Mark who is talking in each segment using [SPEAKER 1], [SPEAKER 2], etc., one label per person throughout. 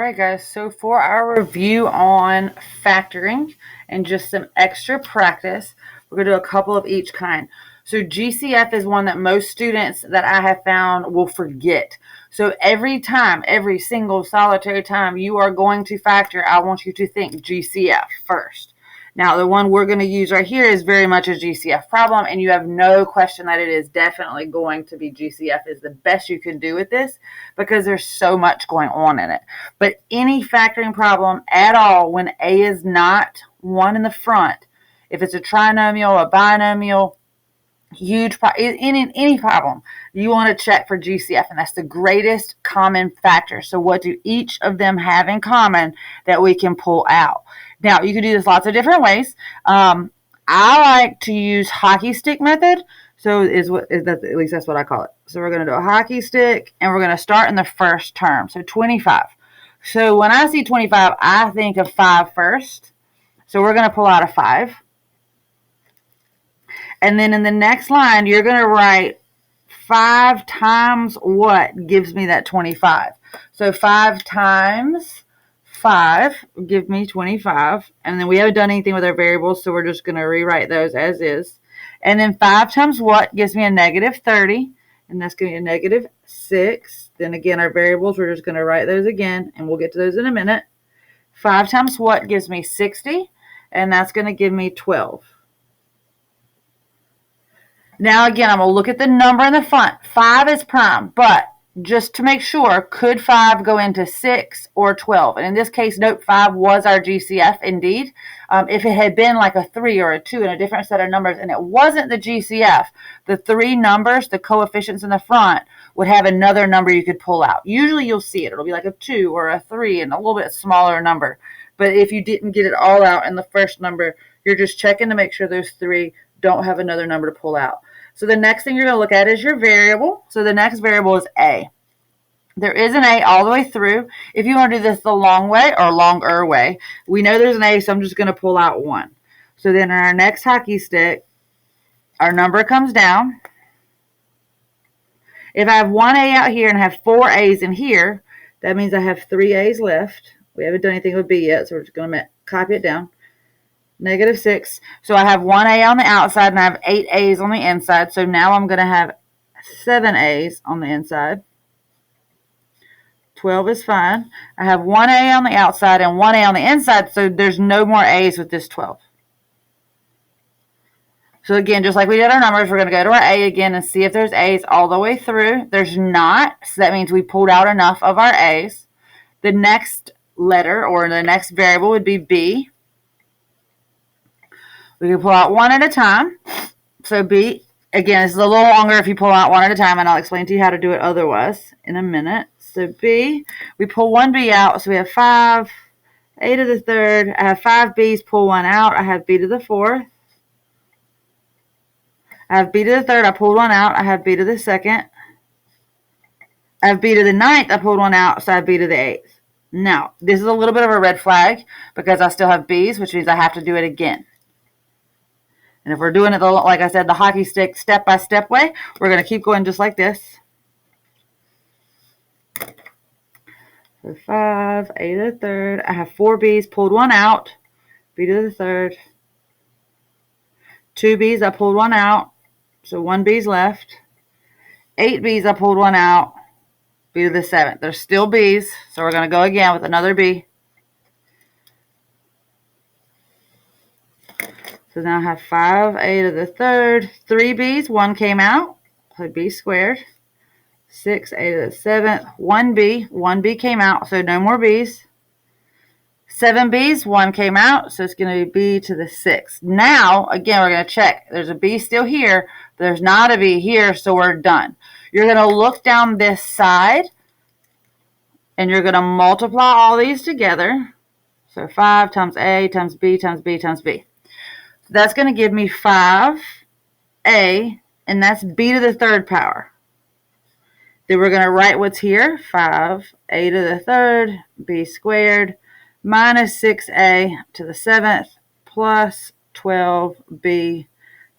[SPEAKER 1] Alright guys, so for our review on factoring and just some extra practice, we're going to do a couple of each kind. So GCF is one that most students that I have found will forget. So every time, every single solitary time you are going to factor, I want you to think GCF first. Now, the one we're going to use right here is very much a GCF problem, and you have no question that it is definitely going to be GCF is the best you can do with this because there's so much going on in it. But any factoring problem at all, when A is not 1 in the front, if it's a trinomial, a binomial, any problem, you want to check for GCF, and that's the greatest common factor. So what do each of them have in common that we can pull out? Now, you can do this lots of different ways. I like to use hockey stick method. So at least that's what I call it. So we're going to do a hockey stick, and we're going to start in the first term. So 25. So when I see 25, I think of 5 first. So we're going to pull out a 5. And then in the next line, you're going to write 5 times what gives me that 25. So 5 times 5 give me 25. And then we haven't done anything with our variables, so we're just going to rewrite those as is. And then 5 times what gives me a negative 30. And that's going to be a negative 6. Then again, our variables, we're just going to write those again, and we'll get to those in a minute. 5 times what gives me 60. And that's going to give me 12. Now, again, I'm going to look at the number in the front. 5 is prime, but just to make sure, could 5 go into 6 or 12? And in this case, note 5 was our GCF indeed. If it had been like a 3 or a 2 and a different set of numbers, and it wasn't the GCF, the 3 numbers, the coefficients in the front, would have another number you could pull out. Usually you'll see it. It'll be like a 2 or a 3 and a little bit smaller number. But if you didn't get it all out in the first number, you're just checking to make sure those 3 don't have another number to pull out. So the next thing you're going to look at is your variable. So the next variable is A. There is an A all the way through. If you want to do this the long way or longer way, we know there's an A, so I'm just going to pull out 1. So then in our next hockey stick, our number comes down. If I have 1 A out here and I have 4 A's in here, that means I have 3 A's left. We haven't done anything with B yet, so we're just going to copy it down. Negative 6. So I have 1 A on the outside, and I have 8 A's on the inside. So now I'm going to have 7 A's on the inside. 12 is fine. I have 1 A on the outside and 1 A on the inside, so there's no more A's with this 12. So again, just like we did our numbers, we're going to go to our A again and see if there's A's all the way through. There's not, so that means we pulled out enough of our A's. The next letter or the next variable would be B. We can pull out 1 at a time. So B, again, this is a little longer if you pull out 1 at a time, and I'll explain to you how to do it otherwise in a minute. So B, we pull 1 B out, so we have 5, A to the 3rd. I have 5 B's, pull 1 out. I have B to the 4th. I have B to the 3rd, I pulled 1 out. I have B to the 2nd. I have B to the 9th, I pulled 1 out, so I have B to the 8th. Now, this is a little bit of a red flag because I still have B's, which means I have to do it again. And if we're doing it, like I said, the hockey stick step-by-step way, we're going to keep going just like this. So 5, A to the 3rd. I have 4 B's, pulled 1 out. B to the 3rd. 2 B's, I pulled 1 out. So 1 B's left. 8 B's, I pulled 1 out. B to the 7th. There's still B's, so we're going to go again with another B. So now I have 5A to the 3rd, 3 B's, 1 came out, so B squared. 6A to the 7th, 1B came out, so no more B's. 7 B's, 1 came out, so it's going to be B to the 6th. Now, again, we're going to check. There's a B still here, but there's not a B here, so we're done. You're going to look down this side, and you're going to multiply all these together. So 5 times A times B times B times B. That's going to give me 5A, and that's B to the 3rd power. Then we're going to write what's here, 5A to the 3rd, B squared, minus 6A to the 7th, plus 12B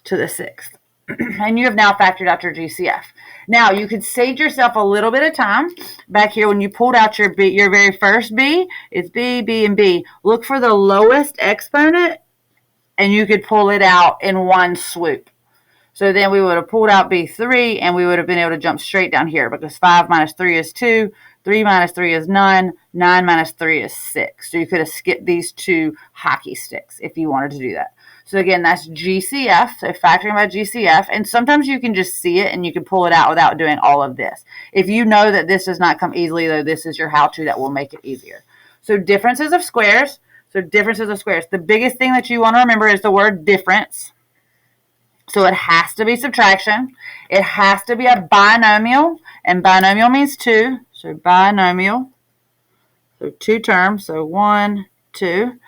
[SPEAKER 1] to the 6th. And you have now factored out your GCF. Now, you could save yourself a little bit of time back here when you pulled out your very first B. It's B, B, and B. Look for the lowest exponent, and you could pull it out in one swoop. So then we would have pulled out B3, and we would have been able to jump straight down here because 5 minus 3 is 2, 3 minus 3 is 9, 9 minus 3 is 6. So you could have skipped these two hockey sticks if you wanted to do that. So again, that's GCF, so factoring by GCF, and sometimes you can just see it and you can pull it out without doing all of this. If you know that this does not come easily, though, this is your how-to that will make it easier. So differences of squares. The biggest thing that you want to remember is the word difference. So it has to be subtraction. It has to be a binomial, and binomial means 2. So binomial, so 2 terms, so 1, 2.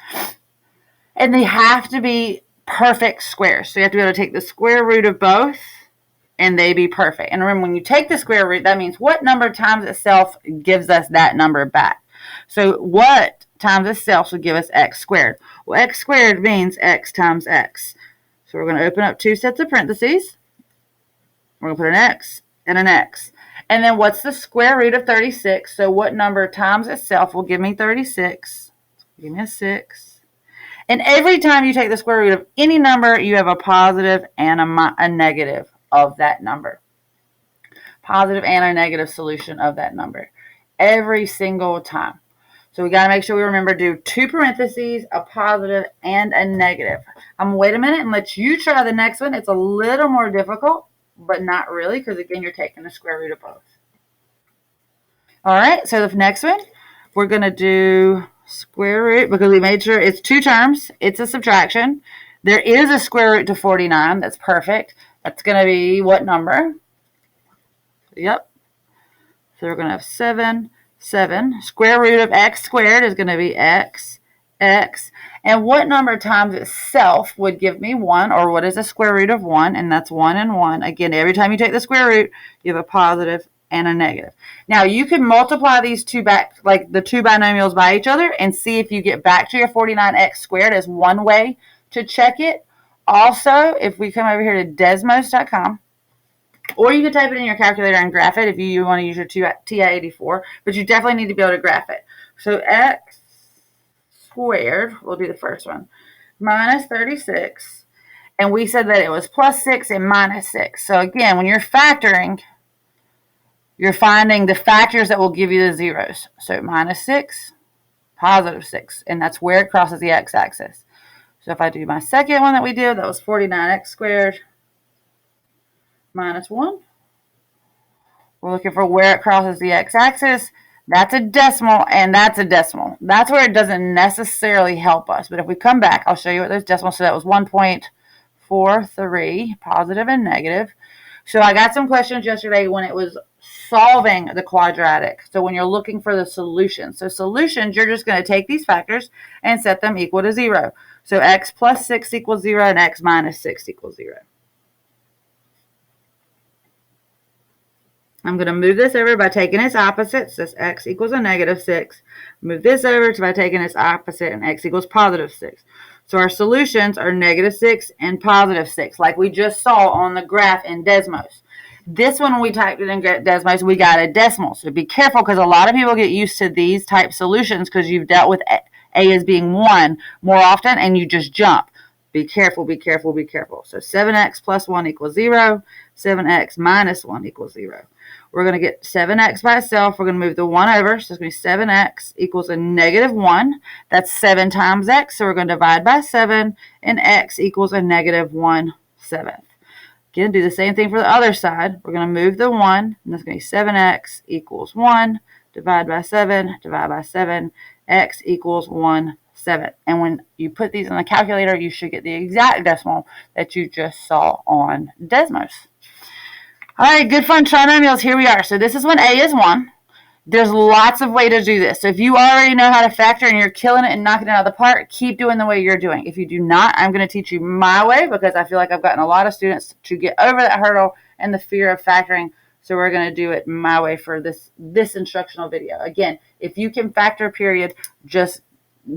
[SPEAKER 1] And they have to be perfect squares. So you have to be able to take the square root of both, and they be perfect. And remember, when you take the square root, that means what number times itself gives us that number back. So what times itself would give us x squared? Well, x squared means x times x. So we're going to open up 2 sets of parentheses. We're going to put an x and an x. And then what's the square root of 36? So what number times itself will give me 36? Give me a 6. And every time you take the square root of any number, you have a positive and a negative of that number. Positive and a negative solution of that number. Every single time. So we got to make sure we remember to do 2 parentheses, a positive, and a negative. I'm going to wait a minute and let you try the next one. It's a little more difficult, but not really, because again, you're taking the square root of both. All right, so the next one, we're going to do square root, because we made sure it's 2 terms. It's a subtraction. There is a square root to 49. That's perfect. That's going to be what number? Yep. So we're going to have 7. Square root of x squared is going to be x. And what number times itself would give me 1, or what is the square root of 1? And that's 1 and 1. Again, every time you take the square root, you have a positive and a negative. Now, you can multiply these two back, like the 2 binomials by each other, and see if you get back to your 49x squared as one way to check it. Also, if we come over here to Desmos.com, or you can type it in your calculator and graph it if you want to use your TI-84, but you definitely need to be able to graph it. So x squared, we'll do the first one, minus 36, and we said that it was plus 6 and minus 6. So again, when you're factoring, you're finding the factors that will give you the zeros. So minus 6, positive 6, and that's where it crosses the x-axis. So if I do my second one that we did, that was 49x squared minus 1. We're looking for where it crosses the x-axis. That's a decimal, and that's a decimal. That's where it doesn't necessarily help us. But if we come back, I'll show you what those decimals. So that was 1.43, positive and negative. So I got some questions yesterday when it was solving the quadratic. So when you're looking for the solution. So solutions, you're just going to take these factors and set them equal to 0. So x plus 6 equals 0 and x minus 6 equals 0. I'm going to move this over by taking its opposite. So x equals a negative 6. Move this over to by taking its opposite, and x equals positive 6. So our solutions are negative 6 and positive 6, like we just saw on the graph in Desmos. This one, when we typed it in Desmos, we got a decimal. So be careful, because a lot of people get used to these type solutions because you've dealt with a as being 1 more often, and you just jump. Be careful, be careful, be careful. So 7x plus 1 equals 0. 7x minus 1 equals 0. We're going to get 7x by itself. We're going to move the 1 over. So it's going to be 7x equals a negative 1. That's 7 times x. So we're going to divide by 7. And x equals a negative 1/7. Again, do the same thing for the other side. We're going to move the 1. And that's going to be 7x equals 1. Divide by 7. Divide by 7. X equals 1/7. And when you put these in the calculator, you should get the exact decimal that you just saw on Desmos. All right, good fun trinomials. Here we are. So this is when a is 1. There's lots of ways to do this. So if you already know how to factor and you're killing it and knocking it out of the park, keep doing the way you're doing. If you do not, I'm going to teach you my way, because I feel like I've gotten a lot of students to get over that hurdle and the fear of factoring. So we're going to do it my way for this instructional video. Again, if you can factor, period, just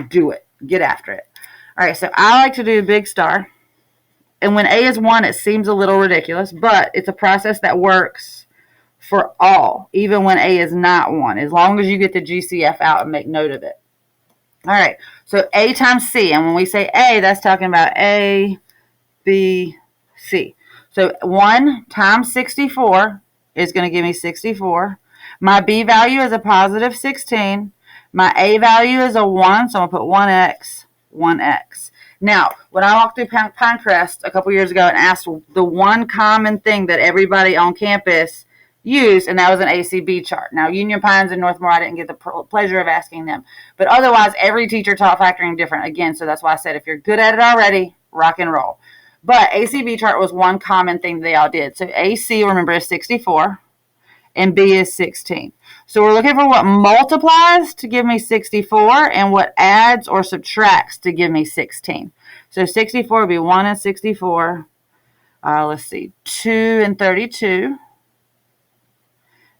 [SPEAKER 1] do it. Get after it. All right, so I like to do big star. And when A is 1, it seems a little ridiculous, but it's a process that works for all, even when A is not 1, as long as you get the GCF out and make note of it. All right, so A times C, and when we say A, that's talking about A, B, C. So 1 times 64 is going to give me 64. My B value is a positive 16. My A value is a 1, so I'm going to put 1x, 1x. Now, when I walked through Pinecrest a couple years ago and asked the one common thing that everybody on campus used, and that was an ACB chart. Now, Union Pines and Northmore, I didn't get the pleasure of asking them. But otherwise, every teacher taught factoring different. Again, so that's why I said if you're good at it already, rock and roll. But ACB chart was one common thing they all did. So AC, remember, is 64, and B is 16. So we're looking for what multiplies to give me 64 and what adds or subtracts to give me 16. So 64 would be 1 and 64. Let's see, 2 and 32.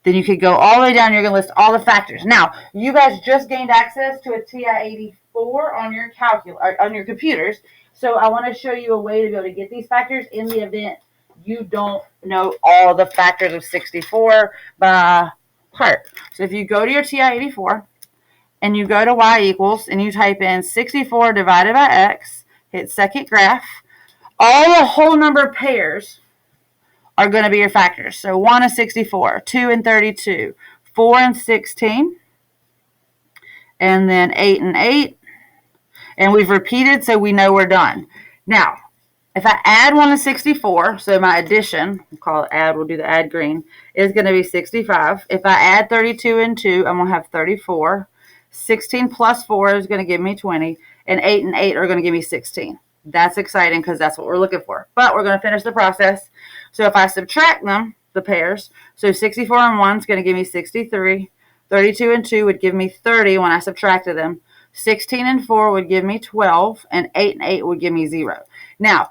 [SPEAKER 1] Then you could go all the way down. You're going to list all the factors. Now, you guys just gained access to a TI-84 on your on your computers. So I want to show you a way to go to get these factors in the event you don't know all the factors of 64 by heart. So if you go to your TI-84 and you go to y equals and you type in 64 divided by x, hit second graph, all the whole number pairs are going to be your factors. So 1 and 64, 2 and 32, 4 and 16, and then 8 and 8. And we've repeated so we know we're done. Now, if I add 1 and 64, so my addition, we'll call it add, we'll do the add green, is going to be 65. If I add 32 and 2, I'm going to have 34. 16 plus 4 is going to give me 20. And 8 and 8 are going to give me 16. That's exciting because that's what we're looking for. But we're going to finish the process. So if I subtract them, the pairs, so 64 and 1 is going to give me 63. 32 and 2 would give me 30 when I subtracted them. 16 and 4 would give me 12. And 8 and 8 would give me 0. Now,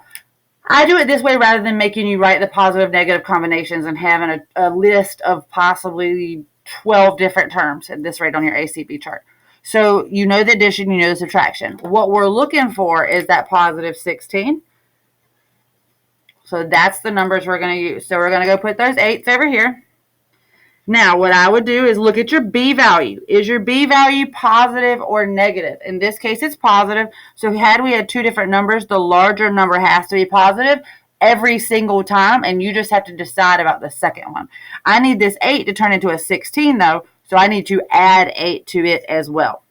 [SPEAKER 1] I do it this way rather than making you write the positive negative combinations and having a list of possibly 12 different terms at this rate on your ACB chart. So you know the addition, you know the subtraction. What we're looking for is that positive 16. So that's the numbers we're going to use. So we're going to go put those 8s over here. Now, what I would do is look at your B value. Is your B value positive or negative? In this case, it's positive. So had we had two different numbers, the larger number has to be positive every single time, and you just have to decide about the second one. I need this 8 to turn into a 16, though, so I need to add 8 to it as well.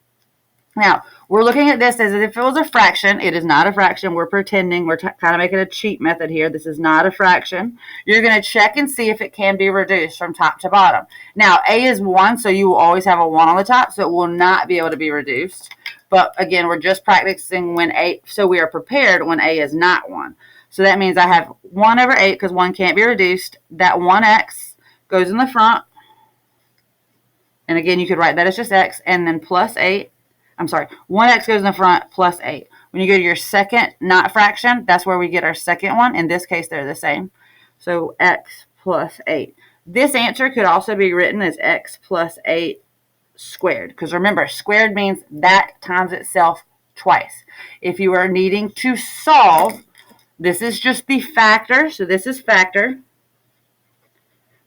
[SPEAKER 1] Now, we're looking at this as if it was a fraction. It is not a fraction. We're pretending. We're kind of making a cheat method here. This is not a fraction. You're going to check and see if it can be reduced from top to bottom. Now, A is 1, so you will always have a 1 on the top, so it will not be able to be reduced. But, again, we're just practicing when A, so we are prepared when A is not 1. So that means I have 1 over 8 because 1 can't be reduced. That 1x goes in the front. And, again, you could write that as just x, and then plus 8. I'm sorry, 1x goes in the front plus 8. When you go to your second not fraction, that's where we get our second one. In this case, they're the same. So x plus 8. This answer could also be written as x plus 8 squared. Because remember, squared means that times itself twice. If you are needing to solve, this is just the factor. So this is factor.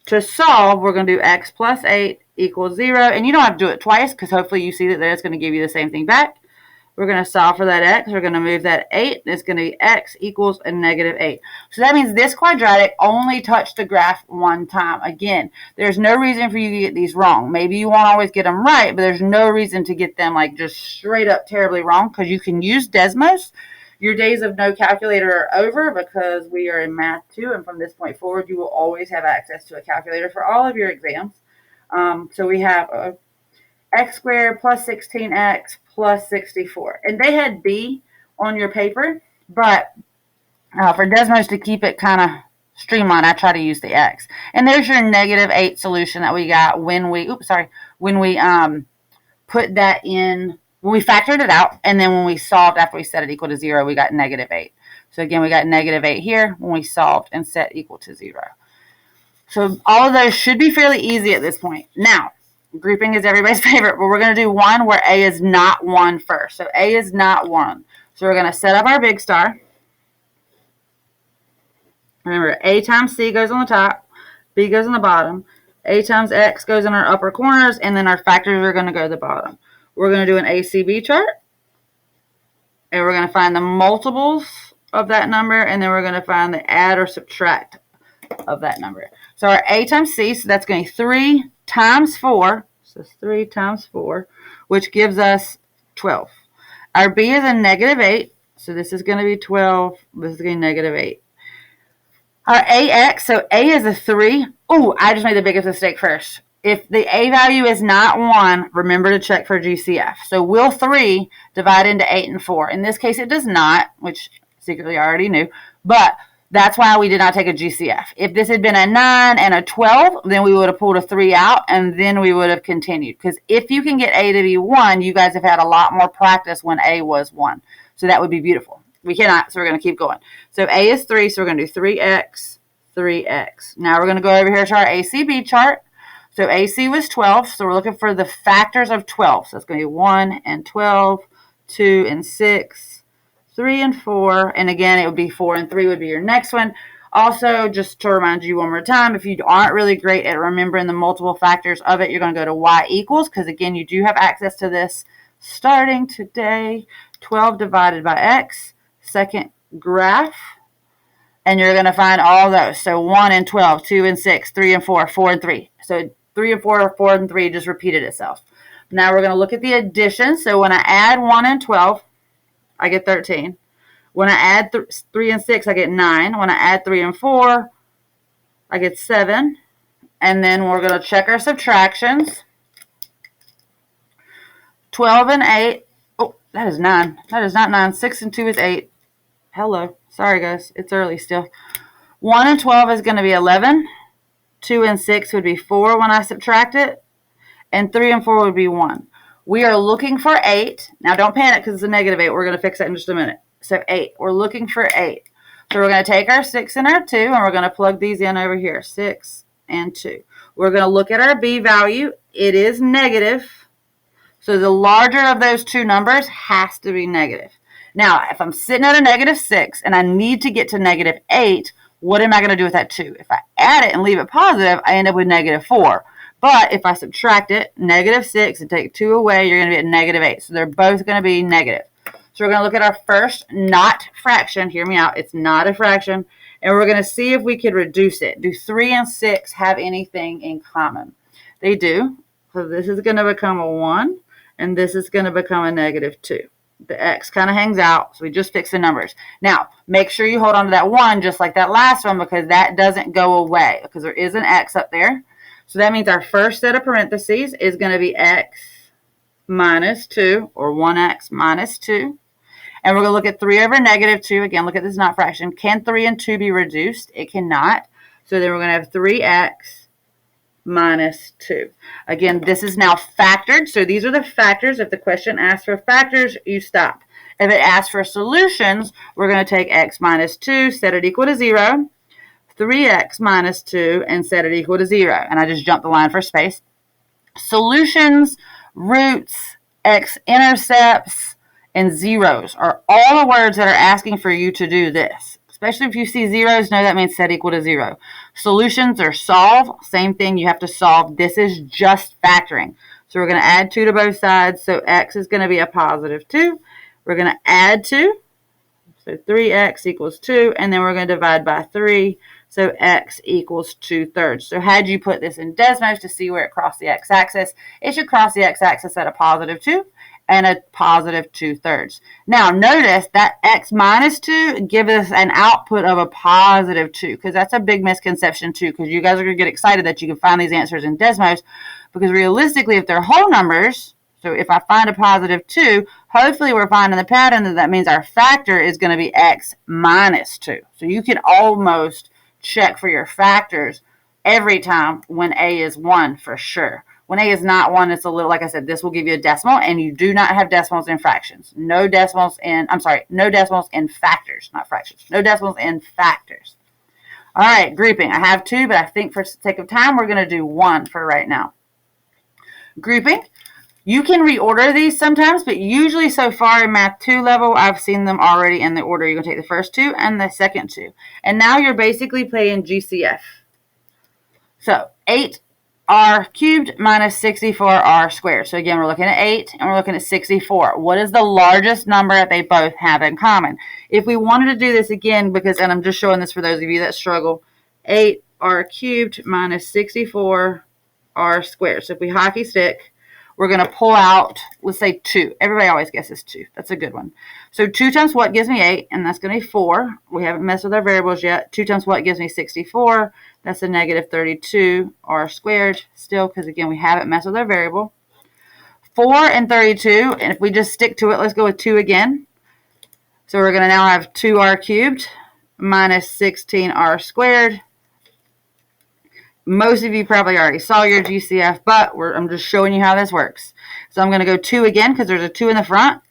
[SPEAKER 1] To solve, we're going to do x plus 8 equals 0. And you don't have to do it twice because hopefully you see that it's going to give you the same thing back. We're going to solve for that x. We're going to move that 8. It's going to be x equals a negative 8. So that means this quadratic only touched the graph one time. Again, there's no reason for you to get these wrong. Maybe you won't always get them right, but there's no reason to get them like just straight up terribly wrong because you can use Desmos. Your days of no calculator are over because we are in Math 2, and from this point forward, you will always have access to a calculator for all of your exams. So we have x squared plus 16x plus 64. And they had B on your paper, but for Desmos to keep it kind of streamlined, I try to use the x. And there's your negative 8 solution that we got when we, put that in. When we factored it out, and then when we solved after we set it equal to 0, we got negative 8. So again, we got negative 8 here when we solved and set equal to 0. So all of those should be fairly easy at this point. Now, grouping is everybody's favorite, but we're going to do one where A is not 1 first. So A is not 1. So we're going to set up our big star. Remember, A times C goes on the top, B goes on the bottom, A times X goes in our upper corners, and then our factors are going to go to the bottom. We're going to do an ACB chart, and we're going to find the multiples of that number, and then we're going to find the add or subtract of that number. So our A times C, so that's going to be 3 times 4, so it's 3 times 4, which gives us 12. Our B is a negative 8, so this is going to be 12, this is going to be negative 8. Our AX, so A is a 3. Oh, I just made the biggest mistake first. If the A value is not 1, remember to check for GCF. So will 3 divide into 8 and 4? In this case, it does not, which secretly I already knew, but that's why we did not take a GCF. If this had been a 9 and a 12, then we would have pulled a 3 out, and then we would have continued. Because if you can get A to be 1, you guys have had a lot more practice when A was 1. So that would be beautiful. We cannot, so we're going to keep going. So A is 3, so we're going to do 3x, 3x. Now we're going to go over here to our ACB chart. So AC was 12, so we're looking for the factors of 12. So it's going to be 1 and 12, 2 and 6, 3 and 4, and again, it would be 4 and 3 would be your next one. Also, just to remind you one more time, if you aren't really great at remembering the multiple factors of it, you're going to go to y equals, because again, you do have access to this starting today. 12 divided by x, second graph, and you're going to find all those. So 1 and 12, 2 and 6, 3 and 4, 4 and 3. So 3 and 4, 4 and 3 just repeated itself. Now we're going to look at the addition. So when I add 1 and 12, I get 13. When I add 3 and 6, I get 9. When I add 3 and 4, I get 7. And then we're going to check our subtractions. 12 and 8. Oh, that is 9. That is not 9. 6 and 2 is 8. Hello. Sorry, guys. It's early still. 1 and 12 is going to be 11. 2 and 6 would be 4 when I subtract it. And 3 and 4 would be 1. We are looking for 8. Now, don't panic because it's a negative 8. We're going to fix that in just a minute. So 8. We're looking for 8. So we're going to take our 6 and our 2, and we're going to plug these in over here. 6 and 2. We're going to look at our B value. It is negative. So the larger of those two numbers has to be negative. Now, if I'm sitting at a negative 6 and I need to get to negative 8, what am I going to do with that 2? If I add it and leave it positive, I end up with negative 4. But if I subtract it, negative 6, and take 2 away, you're going to be at negative 8. So they're both going to be negative. So we're going to look at our first not fraction. Hear me out. It's not a fraction. And we're going to see if we could reduce it. Do 3 and 6 have anything in common? They do. So this is going to become a 1, and this is going to become a negative 2. The x kind of hangs out, so we just fix the numbers. Now, make sure you hold on to that 1 just like that last one, because that doesn't go away, because there is an x up there. So that means our first set of parentheses is going to be x minus 2, or 1x minus 2. And we're going to look at 3 over negative 2. Again, look at this not fraction. Can 3 and 2 be reduced? It cannot. So then we're going to have 3x minus 2. Again, this is now factored. So these are the factors. If the question asks for factors, you stop. If it asks for solutions, we're going to take x minus 2, set it equal to 0, 3x minus 2, and set it equal to 0. And I just jumped the line for space. Solutions, roots, x-intercepts, and zeros are all the words that are asking for you to do this. Especially if you see zeros, know that means set equal to 0. Solutions are solve. Same thing, you have to solve. This is just factoring. So we're going to add 2 to both sides. So x is going to be a positive 2. We're going to add 2. So 3x equals 2. And then we're going to divide by 3. So x equals 2/3. So had you put this in Desmos to see where it crossed the x-axis, it should cross the x-axis at a positive 2 and a positive 2/3. Now, notice that x minus 2 gives us an output of a positive 2, because that's a big misconception too, because you guys are going to get excited that you can find these answers in Desmos, because realistically, if they're whole numbers, so if I find a positive 2, hopefully we're finding the pattern that means our factor is going to be x minus 2. So you can almost check for your factors every time when A is 1 for sure. When A is not 1, it's a little, like I said, this will give you a decimal, and you do not have decimals in fractions. No decimals in factors, not fractions. No decimals in factors. All right, grouping. I have 2, but I think for sake of time, we're going to do 1 for right now. Grouping. You can reorder these sometimes, but usually so far in Math 2 level, I've seen them already in the order. You're going to take the first two and the second two. And now you're basically playing GCF. So 8r cubed minus 64r squared. So again, we're looking at 8 and we're looking at 64. What is the largest number that they both have in common? If we wanted to do this again, and I'm just showing this for those of you that struggle, 8r cubed minus 64r squared. So if we hockey stick, we're going to pull out, let's say 2. Everybody always guesses 2. That's a good one. So 2 times what gives me 8, and that's going to be 4. We haven't messed with our variables yet. 2 times what gives me 64. That's a negative 32 r squared still, because again, we haven't messed with our variable. 4 and 32, and if we just stick to it, let's go with 2 again. So we're going to now have 2r cubed minus 16r squared. Most of you probably already saw your GCF, but I'm just showing you how this works. So I'm going to go 2 again because there's a 2 in the front,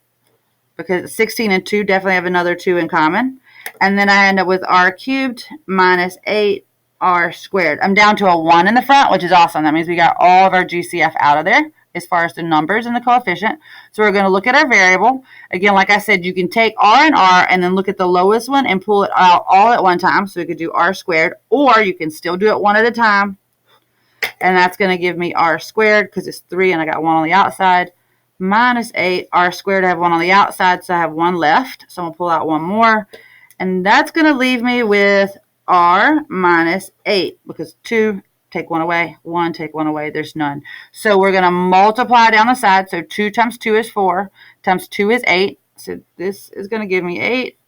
[SPEAKER 1] because 16 and 2 definitely have another 2 in common. And then I end up with r cubed minus 8r squared. I'm down to a 1 in the front, which is awesome. That means we got all of our GCF out of there as far as the numbers and the coefficient. So we're going to look at our variable. Again, like I said, you can take r and r and then look at the lowest one and pull it out all at one time. So we could do r squared, or you can still do it one at a time. And that's going to give me r squared, because it's 3 and I got 1 on the outside, minus 8. R squared, I have 1 on the outside, so I have 1 left. So I'm going to pull out 1 more. And that's going to leave me with r minus 8, because 2, take 1 away, 1, take 1 away, there's none. So we're going to multiply down the side. So 2 times 2 is 4, times 2 is 8. So this is going to give me 8.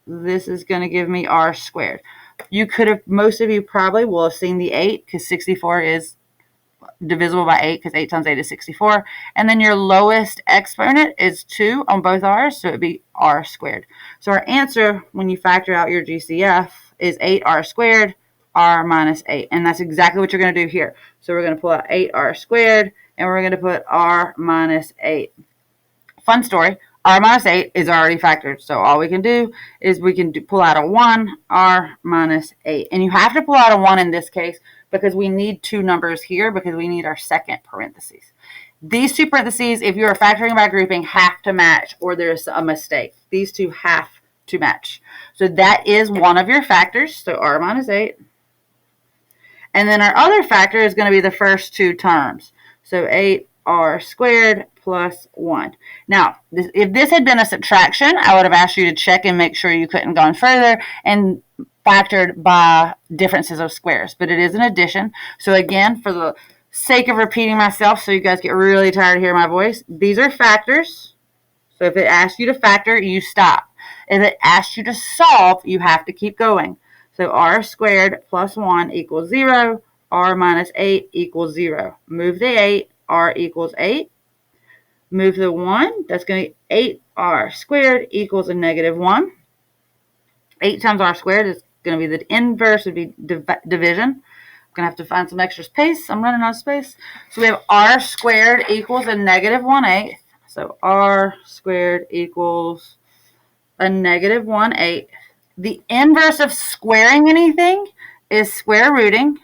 [SPEAKER 1] This is going to give me r squared. You could have, most of you probably will have seen the 8, because 64 is divisible by 8, because 8 times 8 is 64. And then your lowest exponent is 2 on both r's, so it would be r squared. So our answer, when you factor out your GCF, is 8r squared, r minus 8. And that's exactly what you're going to do here. So we're going to pull out 8r squared, and we're going to put r minus 8. Fun story, r minus 8 is already factored. So all we can do is we can pull out a 1, r minus 8. And you have to pull out a 1 in this case, because we need 2 numbers here, because we need our second parentheses. These 2 parentheses, if you are factoring by grouping, have to match, or there's a mistake. These 2 have to match. So that is one of your factors, so r minus 8. And then our other factor is going to be the first 2 terms. So 8r squared plus 1. Now, if this had been a subtraction, I would have asked you to check and make sure you couldn't go further and factored by differences of squares. But it is an addition. So again, for the sake of repeating myself, so you guys get really tired of hearing my voice, these are factors. So if it asks you to factor, you stop. If it asks you to solve, you have to keep going. So r squared plus 1 equals 0. R minus 8 equals 0. Move the 8. R equals 8. Move the 1. That's going to be 8r squared equals a negative 1. 8 times r squared is going to be the inverse, would be division. I'm going to have to find some extra space. I'm running out of space. So we have r squared equals a negative 1/8. So r squared equals a negative 1/8. The inverse of squaring anything is square rooting.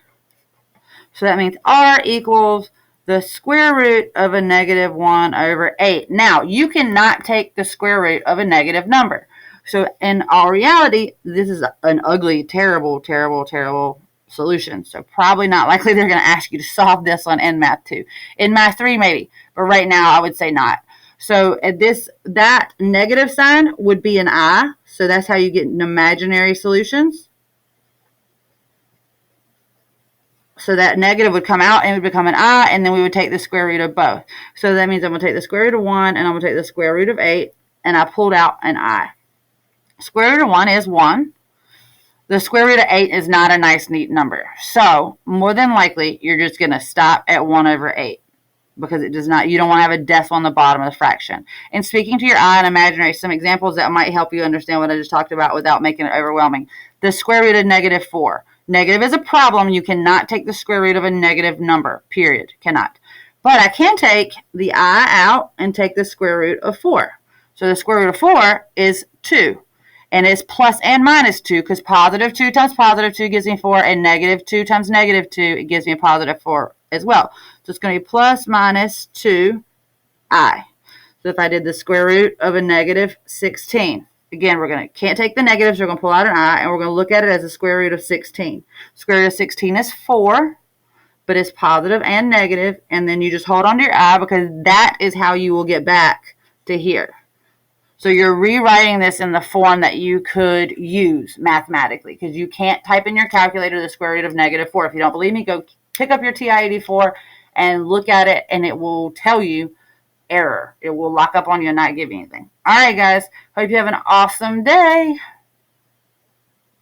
[SPEAKER 1] So that means r equals the square root of a negative 1/8. Now, you cannot take the square root of a negative number. So in all reality, this is an ugly, terrible, terrible, terrible solution. So probably not likely they're going to ask you to solve this one in Math 2. In Math 3, maybe. But right now, I would say not. So at that negative sign would be an I. So that's how you get an imaginary solutions. So that negative would come out and it would become an I, and then we would take the square root of both. So that means I'm going to take the square root of 1, and I'm going to take the square root of 8, and I pulled out an I. Square root of 1 is 1. The square root of 8 is not a nice, neat number. So more than likely, you're just going to stop at 1/8. Because it does not, you don't want to have a decimal on the bottom of the fraction. And speaking to your I and imaginary, some examples that might help you understand what I just talked about without making it overwhelming. The square root of negative 4. Negative is a problem. You cannot take the square root of a negative number, period. Cannot. But I can take the I out and take the square root of 4. So the square root of 4 is 2. And it's plus and minus 2, because positive 2 times positive 2 gives me 4, and negative 2 times negative 2, it gives me a positive 4 as well. So it's going to be plus minus 2 I. So if I did the square root of a negative 16, again, can't take the negatives, we're going to pull out an I, and we're going to look at it as the square root of 16. Square root of 16 is 4, but it's positive and negative, and then you just hold on to your I because that is how you will get back to here. So you're rewriting this in the form that you could use mathematically, because you can't type in your calculator the square root of negative 4. If you don't believe me, go pick up your TI-84 and look at it, and it will tell you error. It will lock up on you and not give you anything. All right, guys. Hope you have an awesome day.